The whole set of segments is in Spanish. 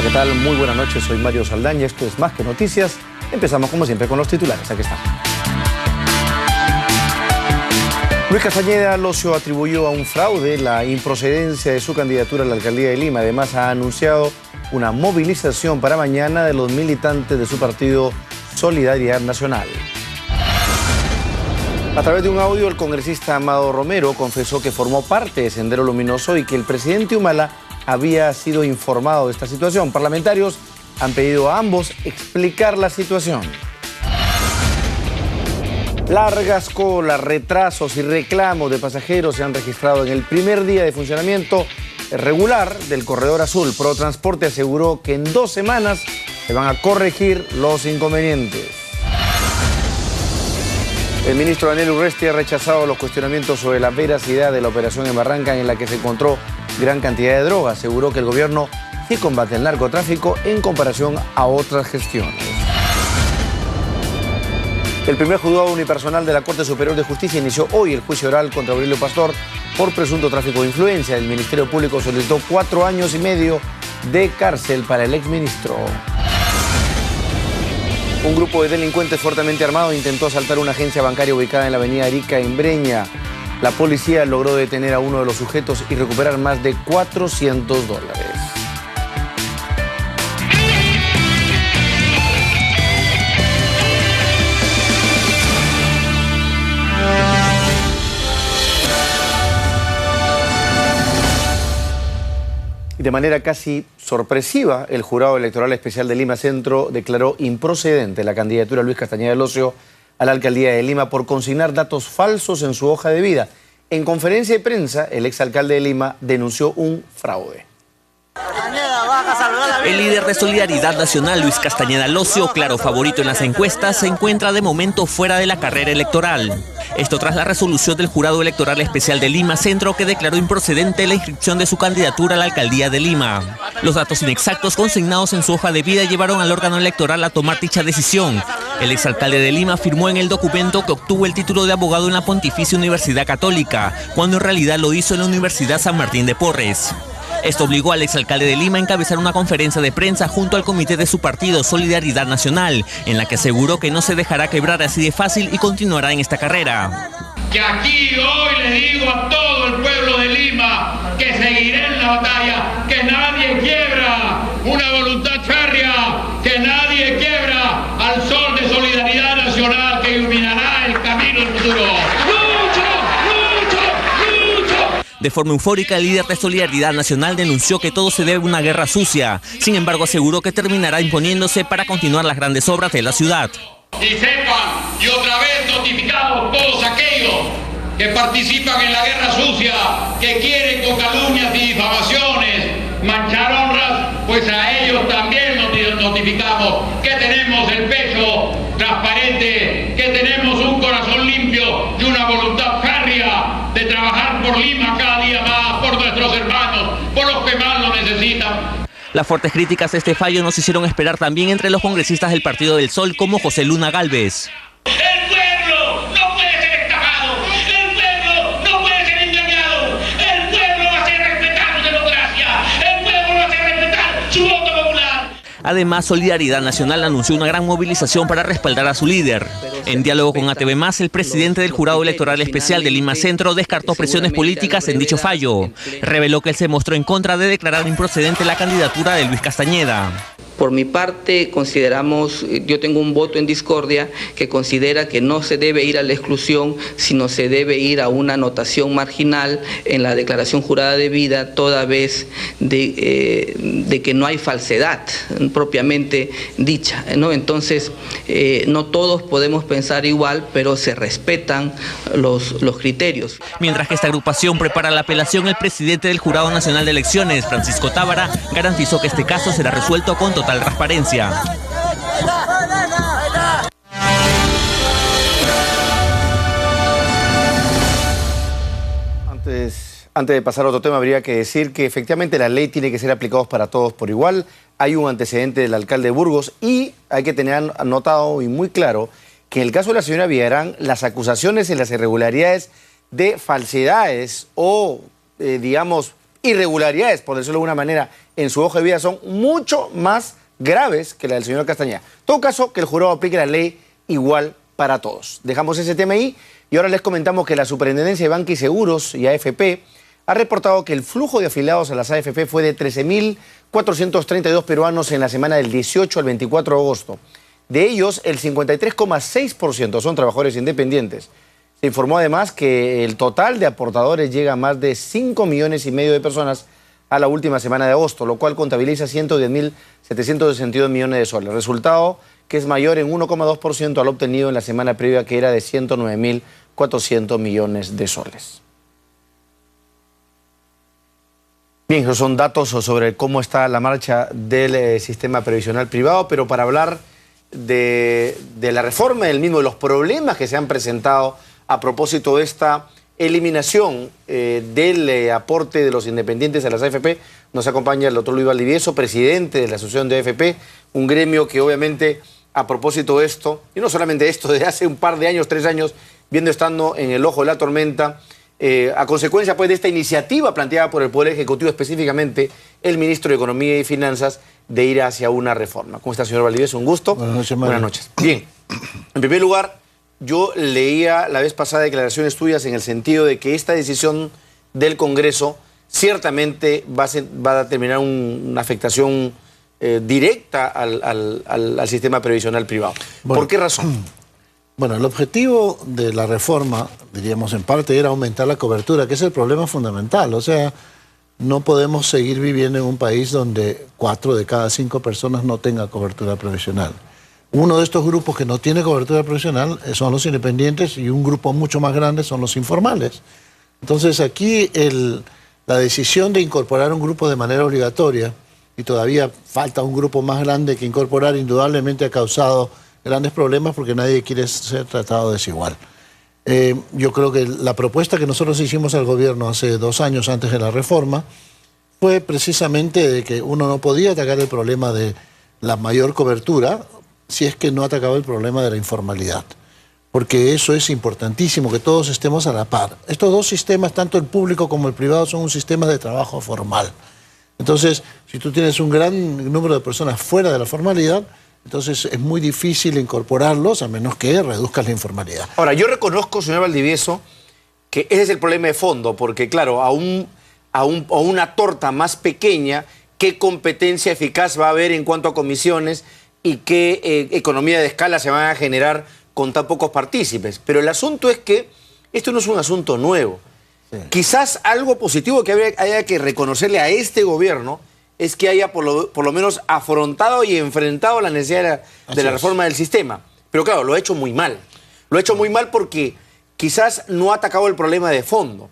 Hola, ¿qué tal? Muy buenas noches, soy Mario Saldaña, esto es Más que Noticias. Empezamos como siempre con los titulares, aquí están. Luis Castañeda Locio atribuyó a un fraude la improcedencia de su candidatura a la alcaldía de Lima. Además ha anunciado una movilización para mañana de los militantes de su partido Solidaridad Nacional. A través de un audio, el congresista Amado Romero confesó que formó parte de Sendero Luminoso y que el presidente Humala había sido informado de esta situación. Parlamentarios han pedido a ambos explicar la situación. Largas colas, retrasos y reclamos de pasajeros se han registrado en el primer día de funcionamiento regular del Corredor Azul. Protransporte aseguró que en 2 semanas se van a corregir los inconvenientes. El ministro Daniel Urresti ha rechazado los cuestionamientos sobre la veracidad de la operación en Barranca en la que se encontró gran cantidad de droga. Aseguró que el gobierno sí combate el narcotráfico en comparación a otras gestiones. El primer juzgado unipersonal de la Corte Superior de Justicia inició hoy el juicio oral contra Aurelio Pastor por presunto tráfico de influencia. El Ministerio Público solicitó 4 años y medio de cárcel para el exministro. Un grupo de delincuentes fuertemente armados intentó asaltar una agencia bancaria ubicada en la avenida Arica, en Breña. La policía logró detener a uno de los sujetos y recuperar más de $400. Y de manera casi sorpresiva, el Jurado Electoral Especial de Lima Centro declaró improcedente la candidatura de Luis Castañeda Locio a la alcaldía de Lima por consignar datos falsos en su hoja de vida. En conferencia de prensa, el exalcalde de Lima denunció un fraude. El líder de Solidaridad Nacional, Luis Castañeda Locio, claro favorito en las encuestas, se encuentra de momento fuera de la carrera electoral. Esto tras la resolución del Jurado Electoral Especial de Lima Centro que declaró improcedente la inscripción de su candidatura a la alcaldía de Lima. Los datos inexactos consignados en su hoja de vida llevaron al órgano electoral a tomar dicha decisión. El exalcalde de Lima afirmó en el documento que obtuvo el título de abogado en la Pontificia Universidad Católica, cuando en realidad lo hizo en la Universidad San Martín de Porres. Esto obligó al exalcalde de Lima a encabezar una conferencia de prensa junto al comité de su partido Solidaridad Nacional, en la que aseguró que no se dejará quebrar así de fácil y continuará en esta carrera. Que aquí hoy le digo a todo el pueblo de Lima que seguiré en la batalla, que nadie quiebra una voluntad férrea, que nadie quiebra al sol de Solidaridad Nacional que iluminará el camino del futuro. De forma eufórica, el líder de Solidaridad Nacional denunció que todo se debe a una guerra sucia. Sin embargo, aseguró que terminará imponiéndose para continuar las grandes obras de la ciudad. Y sepan, y otra vez notificados todos aquellos que participan en la guerra sucia, que quieren con calumnias y difamaciones manchar honras, pues a ellos también notificamos que tenemos el pecho transparente, que tenemos un corazón limpio y una voluntad férrea de trabajar por Lima cada día más, por nuestros hermanos, por los que más lo necesitan. Las fuertes críticas a este fallo nos hicieron esperar también entre los congresistas del Partido del Sol como José Luna Gálvez. El pueblo no puede ser estafado, el pueblo no puede ser engañado, el pueblo va a hacer respetar su democracia, el pueblo va a hacer respetar su voto popular. Además, Solidaridad Nacional anunció una gran movilización para respaldar a su líder. En diálogo con ATV+, el presidente del Jurado Electoral Especial de Lima Centro descartó presiones políticas en dicho fallo. Reveló que él se mostró en contra de declarar improcedente la candidatura de Luis Castañeda. Por mi parte, consideramos, yo tengo un voto en discordia que considera que no se debe ir a la exclusión, sino se debe ir a una anotación marginal en la declaración jurada de vida, toda vez de que no hay falsedad propiamente dicha, ¿no? Entonces, no todos podemos pensar igual, pero se respetan los criterios. Mientras que esta agrupación prepara la apelación, el presidente del Jurado Nacional de Elecciones, Francisco Tábara, garantizó que este caso será resuelto con total transparencia. Antes de pasar a otro tema, habría que decir que efectivamente la ley tiene que ser aplicada para todos por igual. Hay un antecedente del alcalde de Burgos y hay que tener anotado y muy claro que en el caso de la señora Villarán, las acusaciones y las irregularidades de falsedades o, digamos, irregularidades, por decirlo de alguna manera, en su hoja de vida son mucho más graves que la del señor Castañeda. En todo caso, que el jurado aplique la ley igual para todos. Dejamos ese tema ahí y ahora les comentamos que la Superintendencia de Banca y Seguros y AFP ha reportado que el flujo de afiliados a las AFP fue de 13.432 peruanos en la semana del 18 al 24 de agosto. De ellos, el 53,6% son trabajadores independientes. Se informó además que el total de aportadores llega a más de 5,5 millones de personas a la última semana de agosto, lo cual contabiliza 110.762 millones de soles. Resultado que es mayor en 1,2% al obtenido en la semana previa, que era de 109.400 millones de soles. Bien, esos son datos sobre cómo está la marcha del sistema previsional privado, pero para hablar de la reforma del mismo, de los problemas que se han presentado a propósito de esta eliminación del aporte de los independientes a las AFP, nos acompaña el doctor Luis Valdivieso, presidente de la Asociación de AFP, un gremio que obviamente a propósito de esto, y no solamente esto, desde hace un par de años, 3 años, estando en el ojo de la tormenta, a consecuencia pues de esta iniciativa planteada por el Poder Ejecutivo, específicamente el ministro de Economía y Finanzas, de ir hacia una reforma. ¿Cómo está, señor Valdivieso? Un gusto. Buenas noches, Mario. Buenas noches. Bien, en primer lugar, yo leía la vez pasada declaraciones tuyas en el sentido de que esta decisión del Congreso ciertamente va a terminar una afectación directa al sistema previsional privado. Bueno, ¿por qué razón? Bueno, el objetivo de la reforma, diríamos en parte, era aumentar la cobertura, que es el problema fundamental. O sea, no podemos seguir viviendo en un país donde 4 de cada 5 personas no tengan cobertura previsional. Uno de estos grupos que no tiene cobertura previsional son los independientes y un grupo mucho más grande son los informales. Entonces aquí la decisión de incorporar un grupo de manera obligatoria, y todavía falta un grupo más grande que incorporar, indudablemente ha causado grandes problemas porque nadie quiere ser tratado desigual. Yo creo que la propuesta que nosotros hicimos al gobierno hace 2 años antes de la reforma fue precisamente de que uno no podía atacar el problema de la mayor cobertura si es que no atacaba el problema de la informalidad. Porque eso es importantísimo, que todos estemos a la par. Estos dos sistemas, tanto el público como el privado, son un sistema de trabajo formal. Entonces, si tú tienes un gran número de personas fuera de la formalidad, entonces es muy difícil incorporarlos a menos que reduzcas la informalidad. Ahora, yo reconozco, señor Valdivieso, que ese es el problema de fondo, porque claro, a una torta más pequeña, ¿qué competencia eficaz va a haber en cuanto a comisiones y qué economía de escala se van a generar con tan pocos partícipes? Pero el asunto es que esto no es un asunto nuevo. Sí. Quizás algo positivo que haya que reconocerle a este gobierno es que haya por lo menos afrontado y enfrentado la necesidad de la reforma del sistema. Pero claro, lo ha hecho muy mal. Lo ha hecho muy mal porque quizás no ha atacado el problema de fondo.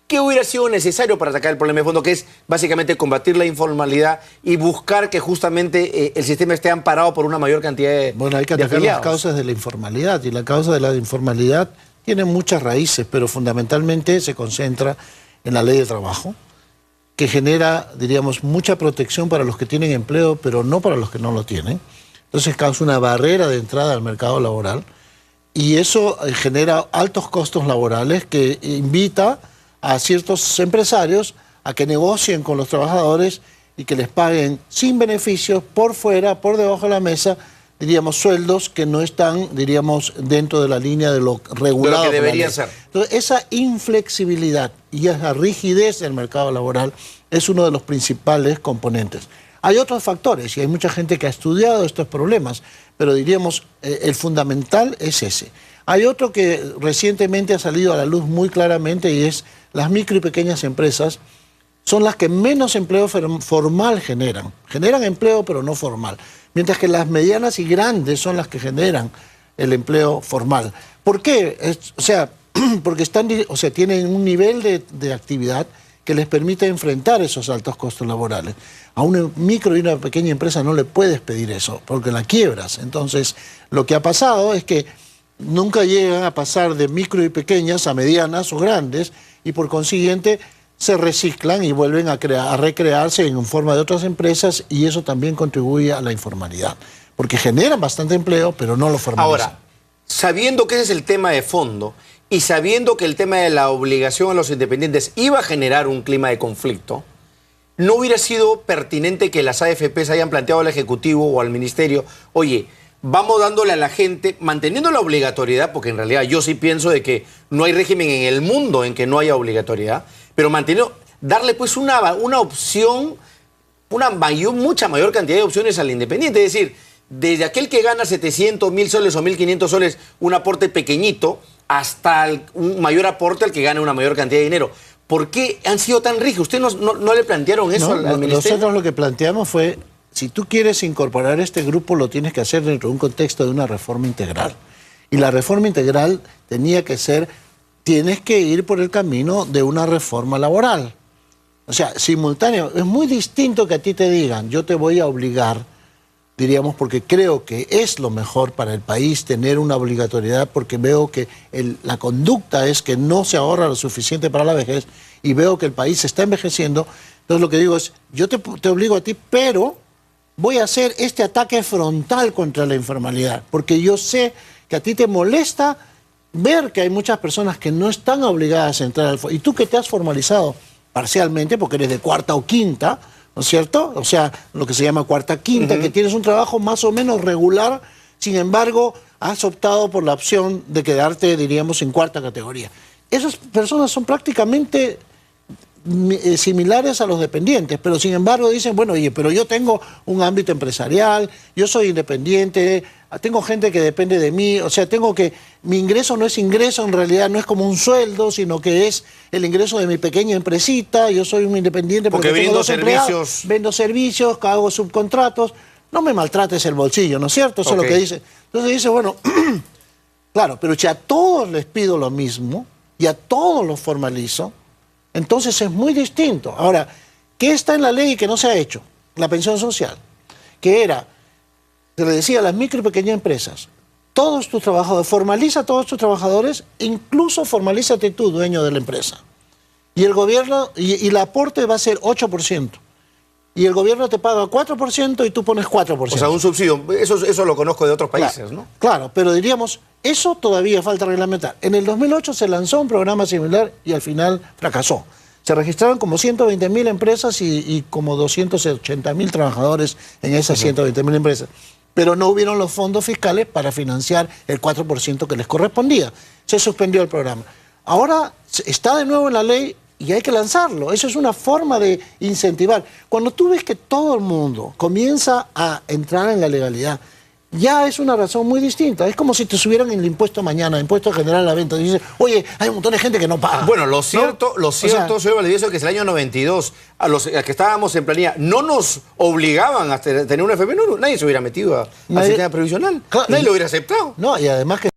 ¿Qué hubiera sido necesario para atacar el problema de fondo? Que es básicamente combatir la informalidad y buscar que justamente el sistema esté amparado por una mayor cantidad de Bueno, hay que atacar las causas de la informalidad, y la causa de la informalidad tiene muchas raíces, pero fundamentalmente se concentra en la ley de trabajo, que genera, diríamos, mucha protección para los que tienen empleo, pero no para los que no lo tienen. Entonces causa una barrera de entrada al mercado laboral, y eso genera altos costos laborales que invita a ciertos empresarios a que negocien con los trabajadores y que les paguen sin beneficios, por fuera, por debajo de la mesa, diríamos, sueldos que no están, diríamos, dentro de la línea de lo regulado. Pero que debería ser. Entonces, esa inflexibilidad y esa rigidez del mercado laboral es uno de los principales componentes. Hay otros factores y hay mucha gente que ha estudiado estos problemas, pero diríamos, el fundamental es ese. Hay otro que recientemente ha salido a la luz muy claramente, y es las micro y pequeñas empresas son las que menos empleo formal generan. Generan empleo, pero no formal. Mientras que las medianas y grandes son las que generan el empleo formal. ¿Por qué? Porque tienen un nivel de actividad que les permite enfrentar esos altos costos laborales. A una micro y una pequeña empresa no le puedes pedir eso, porque la quiebras. Entonces, lo que ha pasado es que nunca llegan a pasar de micro y pequeñas a medianas o grandes, y por consiguiente se reciclan y vuelven a recrearse en forma de otras empresas, y eso también contribuye a la informalidad, porque generan bastante empleo, pero no lo formalizan. Ahora, sabiendo que ese es el tema de fondo, y sabiendo que el tema de la obligación a los independientes iba a generar un clima de conflicto, ¿no hubiera sido pertinente que las AFPs hayan planteado al Ejecutivo o al Ministerio, oye, vamos dándole a la gente, manteniendo la obligatoriedad, porque en realidad yo sí pienso de que no hay régimen en el mundo en que no haya obligatoriedad, pero manteniendo, darle pues una opción, mucha mayor cantidad de opciones al independiente, es decir, desde aquel que gana 700, 1.000 soles o 1.500 soles, un aporte pequeñito, hasta un mayor aporte al que gane una mayor cantidad de dinero. ¿Por qué han sido tan rígidos? ¿Ustedes no le plantearon eso al Ministerio? Nosotros lo que planteamos fue, si tú quieres incorporar este grupo, lo tienes que hacer dentro de un contexto de una reforma integral. Y la reforma integral tenía que ser, tienes que ir por el camino de una reforma laboral. O sea, simultáneo. Es muy distinto que a ti te digan, yo te voy a obligar, diríamos, porque creo que es lo mejor para el país tener una obligatoriedad, porque veo que la conducta es que no se ahorra lo suficiente para la vejez y veo que el país se está envejeciendo. Entonces lo que digo es, yo te obligo a ti, pero voy a hacer este ataque frontal contra la informalidad, porque yo sé que a ti te molesta ver que hay muchas personas que no están obligadas a entrar al... Y tú que te has formalizado parcialmente, porque eres de cuarta o quinta, ¿no es cierto? O sea, lo que se llama cuarta, quinta, que tienes un trabajo más o menos regular, sin embargo, has optado por la opción de quedarte, diríamos, en cuarta categoría. Esas personas son prácticamente similares a los dependientes, pero sin embargo dicen, bueno, oye, pero yo tengo un ámbito empresarial, yo soy independiente, tengo gente que depende de mí, o sea, mi ingreso no es ingreso, en realidad no es como un sueldo, sino que es el ingreso de mi pequeña empresita, yo soy un independiente porque tengo dos empleados, vendo servicios, hago subcontratos, no me maltrates el bolsillo, ¿no es cierto? Eso es lo que dice. Entonces dice, bueno, claro, pero si a todos les pido lo mismo y a todos los formalizo, entonces es muy distinto. Ahora, ¿qué está en la ley y que no se ha hecho? La pensión social, que era, se le decía a las micro y pequeñas empresas, todos tus trabajadores, formaliza a todos tus trabajadores, incluso formalízate tú, dueño de la empresa. Y el gobierno, y el aporte va a ser 8%. Y el gobierno te paga 4% y tú pones 4%. O sea, un subsidio. Eso lo conozco de otros países, claro, ¿no? Claro, pero diríamos, eso todavía falta reglamentar. En el 2008 se lanzó un programa similar y al final fracasó. Se registraron como 120.000 empresas y como 280.000 trabajadores en esas 120.000 empresas. Pero no hubieron los fondos fiscales para financiar el 4% que les correspondía. Se suspendió el programa. Ahora está de nuevo en la ley y hay que lanzarlo. Eso es una forma de incentivar. Cuando tú ves que todo el mundo comienza a entrar en la legalidad, ya es una razón muy distinta. Es como si te subieran el impuesto mañana, impuesto general a la venta. Y dices, oye, hay un montón de gente que no paga. Bueno, lo cierto, señor Valdivieso, es que es el año 92, a los que estábamos en planilla, no nos obligaban a tener una FP, nadie se hubiera metido al sistema previsional. Claro, nadie lo hubiera aceptado. No, y además que